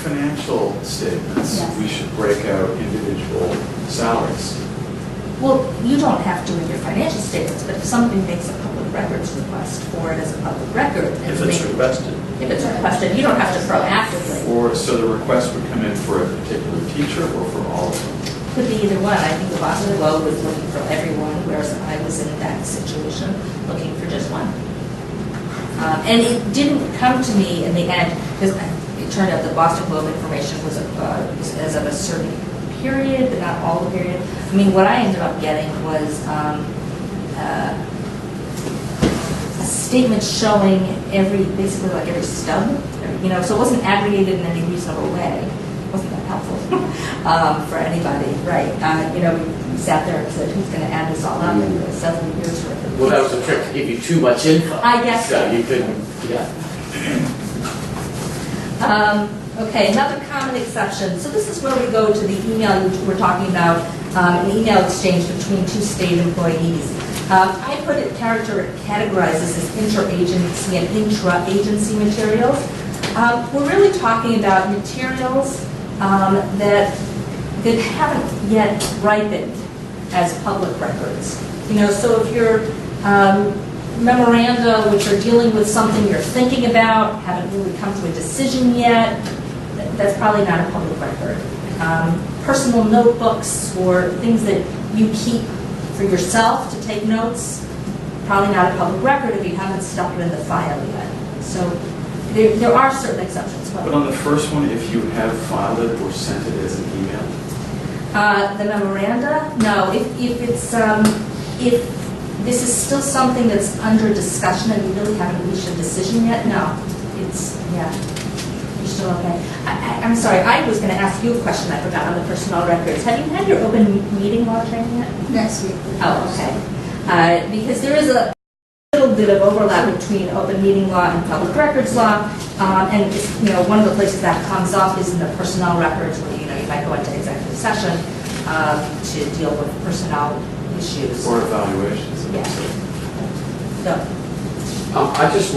financial statements, Yes. we should break out individual salaries. Well, you don't have to in your financial statements, but if somebody makes a public records request for it as a public record, If it's requested. if it's requested, you don't have to proactively. Or, so the request would come in for a particular teacher or for all of them? Could be either one. I think the Boston Globe was looking for everyone, whereas I was in that situation looking for just one. And it didn't come to me in the end, because it turned out the Boston Globe information was as of a certain period, but not all the period. I mean, what I ended up getting was a statement showing basically like every stub, you know, so it wasn't aggregated in any reasonable way. It wasn't that helpful for anybody, right? You know, we sat there and said, who's going to add this all up? And it was 7 years worth of. Well, that was a trick to give you too much info. I guess so. You couldn't, yeah. Okay, another common exception. So this is where we go to the email you were talking about, an email exchange between two state employees. I put it categorized this as interagency and intra-agency materials. We're really talking about materials that haven't yet ripened as public records. You know, so if your memoranda, which are dealing with something you're thinking about, haven't really come to a decision yet, that's probably not a public record. Personal notebooks or things that you keep for yourself to take notes, probably not a public record if you haven't stuck it in the file yet. So there are certain exceptions. But on the first one, if you have filed it or sent it as an email? The memoranda? No. If this is still something that's under discussion and you really haven't reached a decision yet, no. Yeah. You're still okay. I'm sorry, I was going to ask you a question I forgot on the personnel records. Have you had your open meeting law training yet? Next week. Oh, okay. Because there is a little bit of overlap between open meeting law and public records law, and you know, one of the places that comes up is in the personnel records, where you might go into executive session to deal with personnel issues Or evaluations. Yeah. So, I just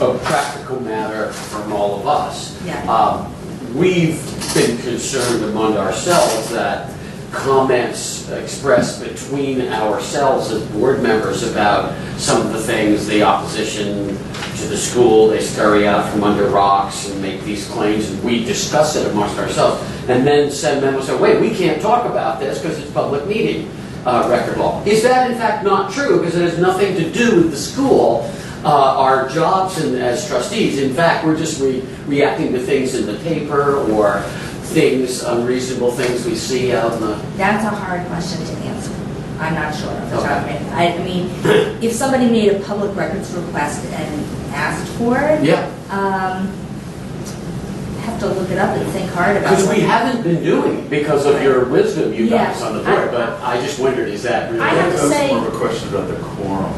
a practical matter from all of us. yeah. We've been concerned among ourselves that comments expressed between ourselves as board members about some of the things, the opposition to the school, they scurry out from under rocks and make these claims, and we discuss it amongst ourselves, and then send memos saying, wait, we can't talk about this because it's public meeting record law. Is that in fact not true? Because it has nothing to do with the school, our jobs as trustees. In fact, we're just reacting to things in the paper or things, unreasonable things we see out in the... That's a hard question to answer. I'm not sure. I mean, if somebody made a public records request and asked for it, Yeah. have to look it up and think hard about it. Because we haven't been doing it because of your wisdom, you guys on the board, but I just wondered, is that really... I have to That's say- more of a question about the quorum.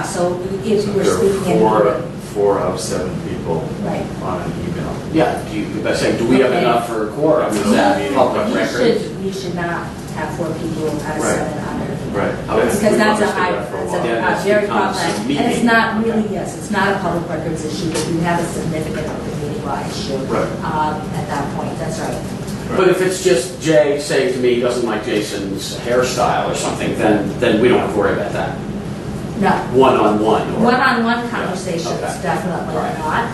So if So you were there speaking are four out of 7 people right. on an email. Yeah, by saying, do we have Okay. enough for a quorum? Is that public record? You should not have 4 people out of Right. 7 on there. Right. Because that's a high, for a that's while. Yeah, a that's very becomes complex, a and it's meeting. not really, yes, it's not a public records issue, but you have a significant open meeting law issue Right. at that point, that's right. But if it's just Jay saying to me he doesn't like Jason's hairstyle or something, then we don't have to worry about that. No. One-on-one. or- One-on-one conversations, Okay. definitely Right. not.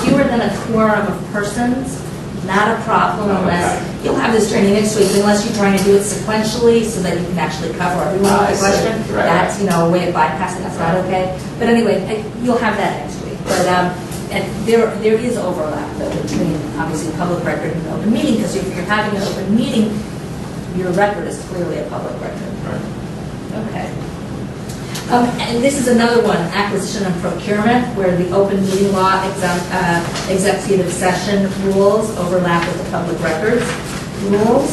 Fewer than a quorum of persons, not a problem unless, Okay. you'll have this training next week, unless you're trying to do it sequentially so that you can actually cover everyone I with the see. question. Right, That's, a way of bypassing, that's not okay. But anyway, you'll have that next week. But and there is overlap though between obviously public record and open meeting, because if you're having an open meeting, your record is clearly a public record. Right. Okay. And this is another one, acquisition and procurement, where the open meeting law executive session rules overlap with the public records rules.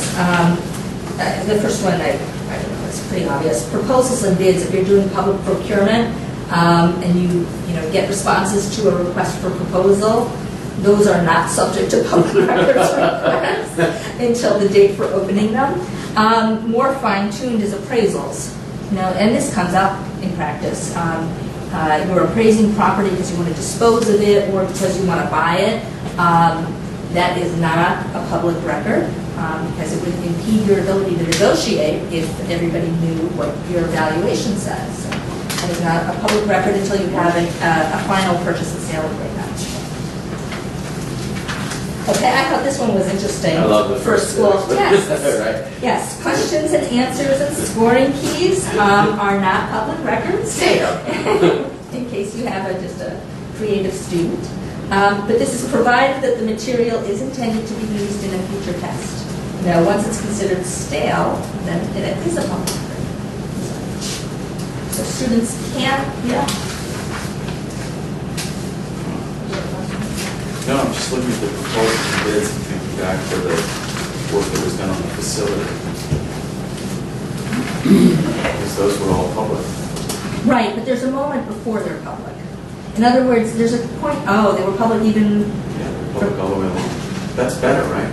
The first one, I don't know, it's pretty obvious. Proposals and bids, if you're doing public procurement and you get responses to a request for proposal, those are not subject to public records requests until the date for opening them. More fine-tuned is appraisals. And this comes up in practice. You're appraising property because you want to dispose of it or because you want to buy it. that is not a public record, because it would impede your ability to negotiate if everybody knew what your evaluation says. So it is not a public record until you have a final purchase and sale agreement. Okay, I thought this one was interesting. I love the first school. six. Yes. Right. Yes, questions and answers and scoring keys are not public records. In case you have just a creative student. But this is provided that the material is intended to be used in a future test. Now, once it's considered stale, then it is a public record. So students can, yeah. No, I'm just looking at the proposals and bids and thinking back to the work that was done on the facility. Because those were all public. Right, but there's a moment before they're public. In other words, there's a point, they were public even... Yeah, they're public all the way along. That's better, right?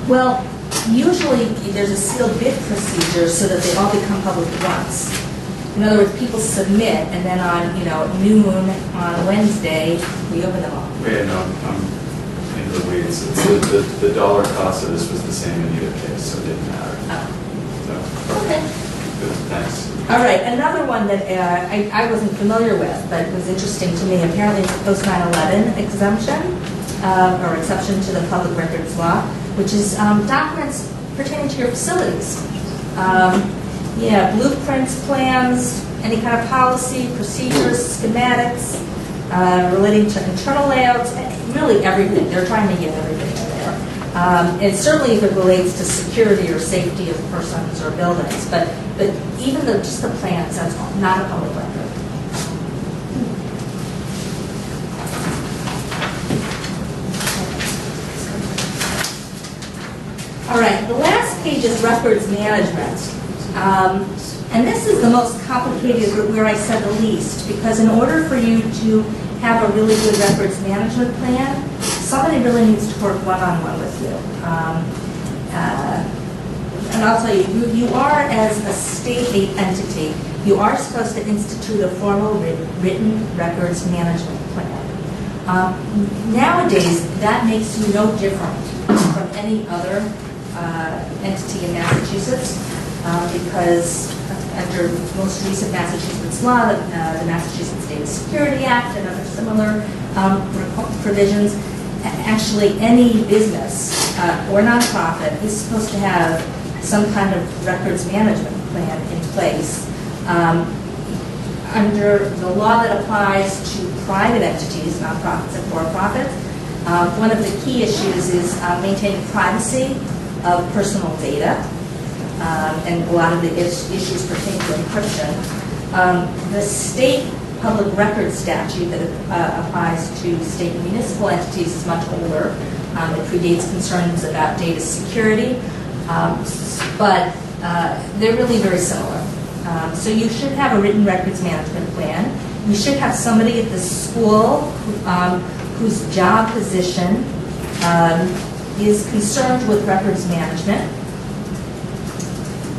Well, usually there's a sealed bid procedure so that they all become public at once. In other words, people submit, and then on, noon on Wednesday, we open them all. Yeah, no, I'm into the weeds. The dollar cost of this was the same in either case, so it didn't matter. So, Okay. good, thanks. All right, another one that I wasn't familiar with, but was interesting to me. Apparently, it's a post 9/11 exemption or exception to the public records law, which is documents pertaining to your facilities. Blueprints, plans, any kind of policy, procedures, schematics relating to internal layouts, really everything. They're trying to get everything in there. And certainly if it relates to security or safety of persons or buildings, but even just the plans, that's not a public record. All right, the last page is records management. And this is the most complicated, where I said the least, because in order for you to have a really good records management plan, somebody really needs to work one-on-one with you. And I'll tell you, you are, as a state entity, you are supposed to institute a formal written records management plan. Nowadays, that makes you no different from any other entity in Massachusetts, because under most recent Massachusetts law, the Massachusetts Data Security Act and other similar provisions, actually any business or nonprofit is supposed to have some kind of records management plan in place. Under the law that applies to private entities, nonprofits and for-profits, one of the key issues is maintaining privacy of personal data, and a lot of the issues pertain to encryption. The state public records statute that applies to state and municipal entities is much older. It predates concerns about data security, but they're really very similar. So you should have a written records management plan. You should have somebody at the school whose job position is concerned with records management.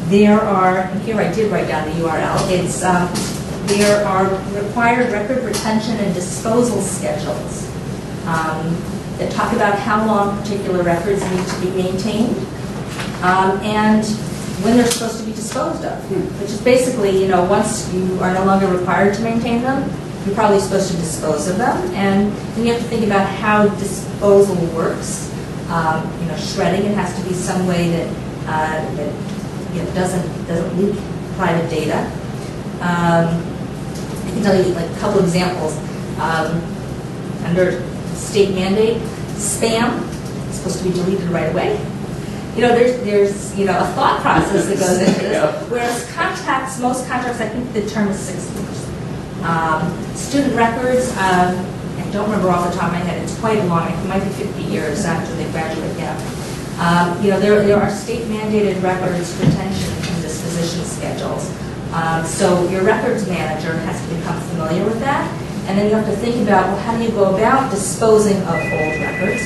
There are, and here I did write down the URL, there are required record retention and disposal schedules that talk about how long particular records need to be maintained and when they're supposed to be disposed of, which is basically, once you are no longer required to maintain them, you're probably supposed to dispose of them, and then you have to think about how disposal works. Shredding, it has to be some way that doesn't leak private data. I can tell you a couple examples. Under state mandate, spam is supposed to be deleted right away. There's a thought process that goes into this. Whereas most contracts, I think the term is 6 years. Student records, I don't remember off the top of my head. It's quite long. It might be 50 years after they graduate. There are state mandated records retention and disposition schedules. So your records manager has to become familiar with that, and then you have to think about, well, how do you go about disposing of old records?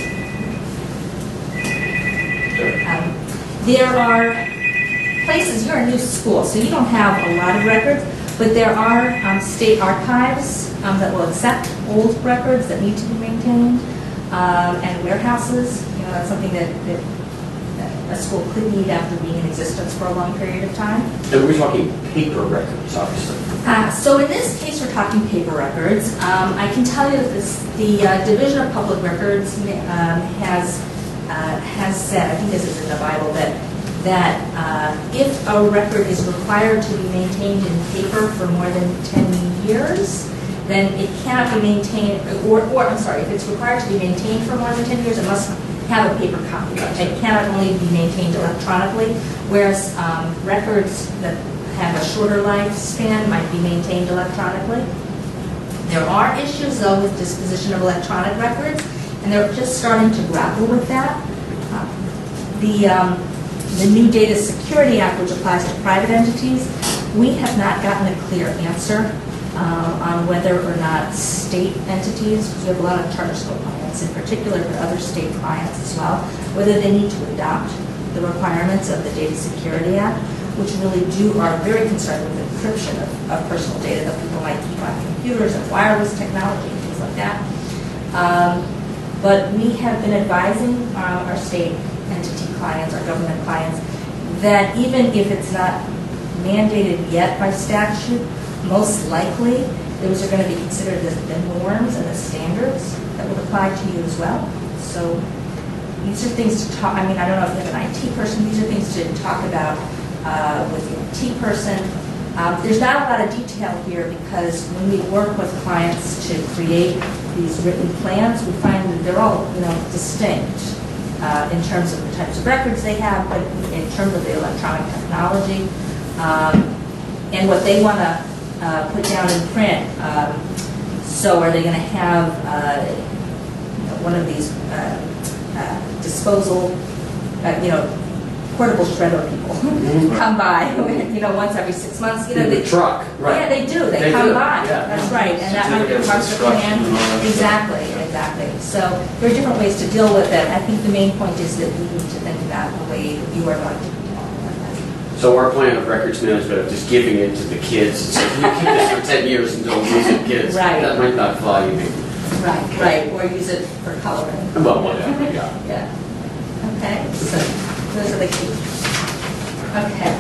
There are places, you're a new school, so you don't have a lot of records, but there are state archives that will accept old records that need to be maintained, and warehouses. that's something that a school could need after being in existence for a long period of time. And we're talking paper records, obviously. So in this case, we're talking paper records. I can tell you that the Division of Public Records has said, I think this is in the Bible, that if a record is required to be maintained in paper for more than 10 years, then it cannot be maintained, or I'm sorry, if it's required to be maintained for more than 10 years, it must have a paper copy. It cannot only be maintained electronically, whereas records that have a shorter lifespan might be maintained electronically. There are issues, though, with disposition of electronic records, and they're just starting to grapple with that. The new Data Security Act, which applies to private entities, we have not gotten a clear answer on whether or not state entities, because we have a lot of charter school clients in particular, but other state clients as well, whether they need to adopt the requirements of the Data Security Act, which really are very concerned with encryption of personal data that people might keep on computers and wireless technology and things like that. But we have been advising our state entity clients, our government clients, that even if it's not mandated yet by statute, most likely those are going to be considered the norms and the standards that would apply to you as well. So these are things to talk, I mean, I don't know if you have an IT person, these are things to talk about with the IT person. There's not a lot of detail here because when we work with clients to create these written plans, we find that they're all, distinct in terms of the types of records they have, but in terms of the electronic technology and what they want to put down in print. So are they going to have one of these disposal, portable shredder people come by, once every 6 months. In the truck, right? Yeah, they do. They come by. Yeah. That's right, and that might be part of the plan. Exactly. So there are different ways to deal with it. I think the main point is that we need to think about the way that you are going to be dealing with it. So our plan of records management of just giving it to the kids, so you keep this for 10 years and don't use it, kids. Right. That might not fly you. Right. Or use it for coloring. Well, whatever. Yeah. Okay. So those are the keys. Okay.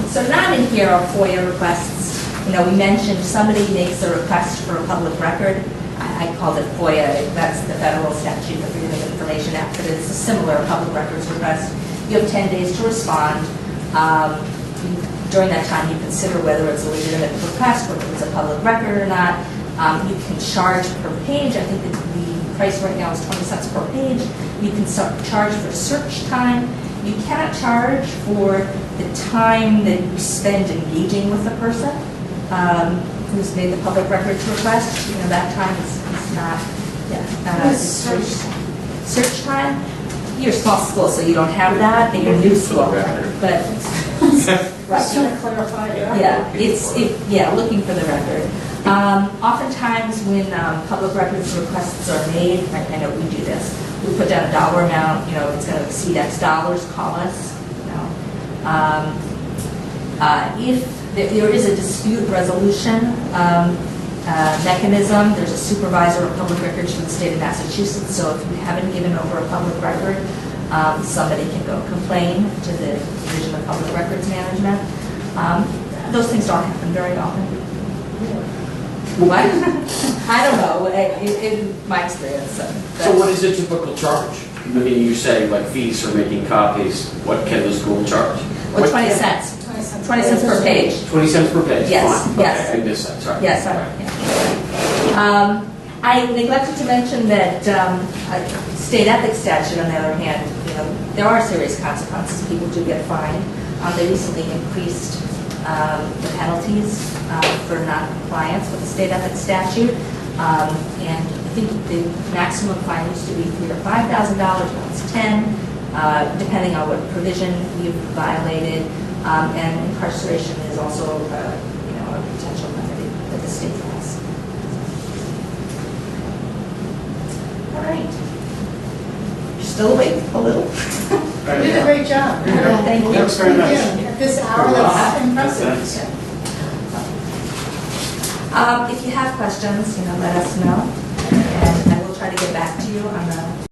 So not in here are FOIA requests. We mentioned somebody makes a request for a public record. I called it FOIA. That's the federal statute, the Freedom of Information Act, but it's a similar public records request. You have 10 days to respond. During that time, you consider whether it's a legitimate request, whether it's a public record or not. You can charge per page. I think that the price right now is 20 cents per page. You can charge for search time. You cannot charge for the time that you spend engaging with the person who's made the public records request. That time is not, search time. You're a small school, so you don't have that, and you're new school. But, right. Just to clarify. Looking for the record. Oftentimes when public records requests are made, I know we do this, we put down a dollar amount, if it's going to exceed X dollars, call us. If there is a dispute resolution mechanism, there's a supervisor of public records for the state of Massachusetts, so if you haven't given over a public record, somebody can go complain to the Division of Public Records Management. Those things don't happen very often. What? I don't know, in my experience. So what is the typical charge? I mean, you say like fees for making copies. What can the school charge? Well, 20 cents. 20 cents per page. 20 cents per page? Yes. Fine. Yes. Okay, I missed that, sorry. Yes. I neglected to mention that state ethics statute, on the other hand, there are serious consequences. People do get fined. They recently increased the penalties for non-compliance with the state ethics statute. And I think the maximum fine used to be $3,000 to $5,000, now it's $10,000, depending on what provision you've violated. And incarceration is also, a potential remedy that the state has. All right. You're still awake a little. You did a great job. Thank you. Thanks very much. At this hour, that's impressive. If you have questions, let us know, and I will try to get back to you on the